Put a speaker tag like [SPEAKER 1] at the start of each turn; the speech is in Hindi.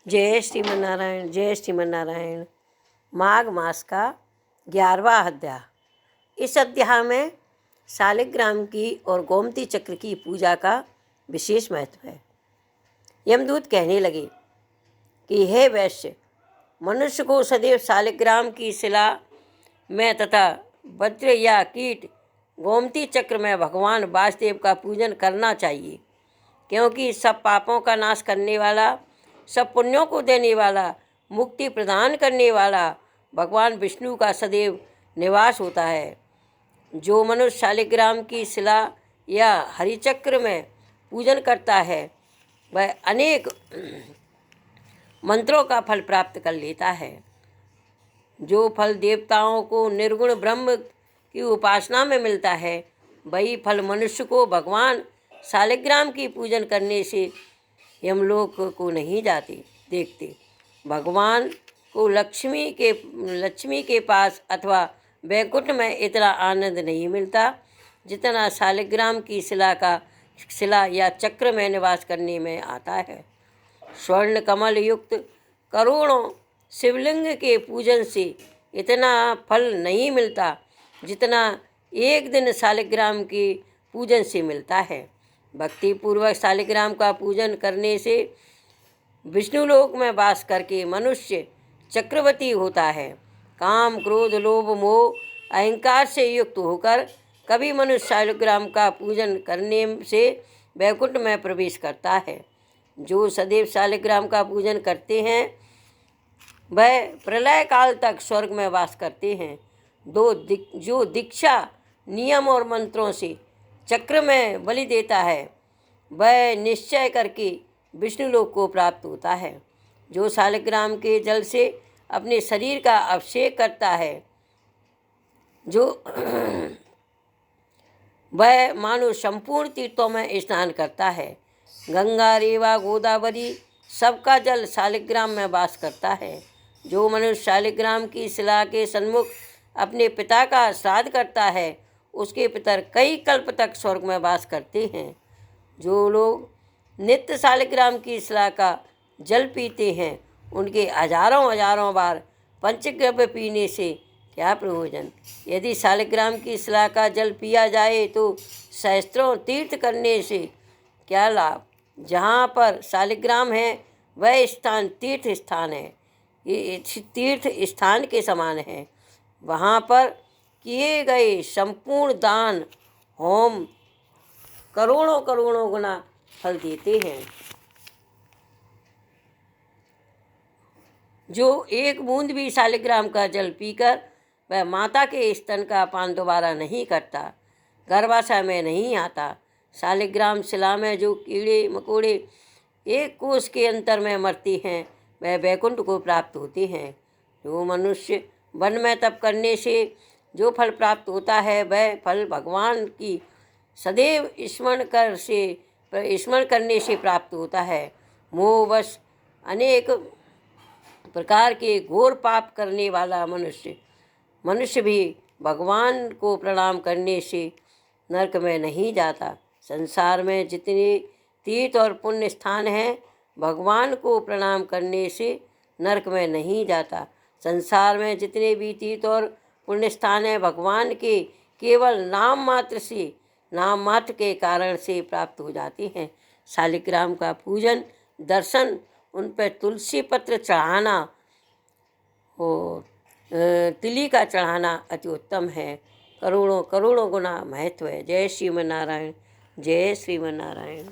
[SPEAKER 1] जय श्रीमन्नारायण, जय श्रीमन्नारायण। माघ मास का 11वां अध्याय। इस अध्याय में शालिग्राम की और गोमती चक्र की पूजा का विशेष महत्व है। यमदूत कहने लगे कि हे वैश्य, मनुष्य को सदैव शालिग्राम की शिला में तथा वज्र या कीट गोमती चक्र में भगवान वासुदेव का पूजन करना चाहिए, क्योंकि सब पापों का नाश करने वाला, सब पुण्यों को देने वाला, मुक्ति प्रदान करने वाला भगवान विष्णु का सदैव निवास होता है। जो मनुष्य शालिग्राम की शिला या हरिचक्र में पूजन करता है वह अनेक मंत्रों का फल प्राप्त कर लेता है। जो फल देवताओं को निर्गुण ब्रह्म की उपासना में मिलता है, वही फल मनुष्य को भगवान शालिग्राम की पूजन करने से यमलोक को नहीं जाते देखते। भगवान को लक्ष्मी के पास अथवा वैकुंठ में इतना आनंद नहीं मिलता जितना शालिग्राम की शिला या चक्र में निवास करने में आता है। स्वर्ण कमल युक्त करोड़ों शिवलिंग के पूजन से इतना फल नहीं मिलता जितना एक दिन शालिग्राम के पूजन से मिलता है। भक्ति पूर्वक शालिग्राम का पूजन करने से विष्णु लोक में वास करके मनुष्य चक्रवर्ती होता है। काम, क्रोध, लोभ, मोह, अहंकार से युक्त होकर कभी मनुष्य शालिग्राम का पूजन करने से वैकुंठ में प्रवेश करता है। जो सदैव शालिग्राम का पूजन करते हैं वह प्रलय काल तक स्वर्ग में वास करते हैं। जो दीक्षा, नियम और मंत्रों से चक्र में बलि देता है वह निश्चय करके विष्णु लोक को प्राप्त होता है। जो शालिग्राम के जल से अपने शरीर का अभिषेक करता है जो वह मानो संपूर्ण तीर्थों में स्नान करता है। गंगा, रेवा, गोदावरी सबका जल शालिग्राम में वास करता है। जो मनुष्य शालिग्राम की शिला के सन्मुख अपने पिता का श्राद्ध करता है उसके पितर कई कल्प तक स्वर्ग में वास करते हैं। जो लोग नित्य शालिग्राम की शिला का जल पीते हैं उनके हजारों बार पंचगव्य पीने से क्या प्रयोजन। यदि शालिग्राम की शिला का जल पिया जाए तो सहस्त्रों तीर्थ करने से क्या लाभ। जहाँ पर शालिग्राम है वह स्थान तीर्थ स्थान है, ये तीर्थ स्थान के समान है। वहाँ पर किए गए संपूर्ण दान, होम करोड़ों गुना फल देते हैं। जो एक बूंद भी शालिग्राम का जल पीकर वह माता के स्तन का पान दोबारा नहीं करता, गर्भाशय में नहीं आता। शालिग्राम शिला में जो कीड़े मकोड़े एक कोस के अंतर में मरते हैं वह वैकुंठ को प्राप्त होते हैं। जो मनुष्य वन में तप करने से जो फल प्राप्त होता है वह फल भगवान की सदैव स्मरण करने से प्राप्त होता है। मोहवश अनेक प्रकार के घोर पाप करने वाला मनुष्य भी भगवान को प्रणाम करने से नरक में नहीं जाता। संसार में जितने तीर्थ और पुण्य स्थान हैं भगवान को प्रणाम करने से नरक में नहीं जाता। संसार में जितने भी तीर्थ और पुण्य स्थान हैं भगवान के केवल नाम मात्र के कारण से प्राप्त हो जाते हैं। शालिग्राम का पूजन, दर्शन, उन पर तुलसी पत्र चढ़ाना और तिली का चढ़ाना अति उत्तम है। करोड़ों गुना महत्व है। जय श्रीमन्नारायण, जय श्रीमन्नारायण।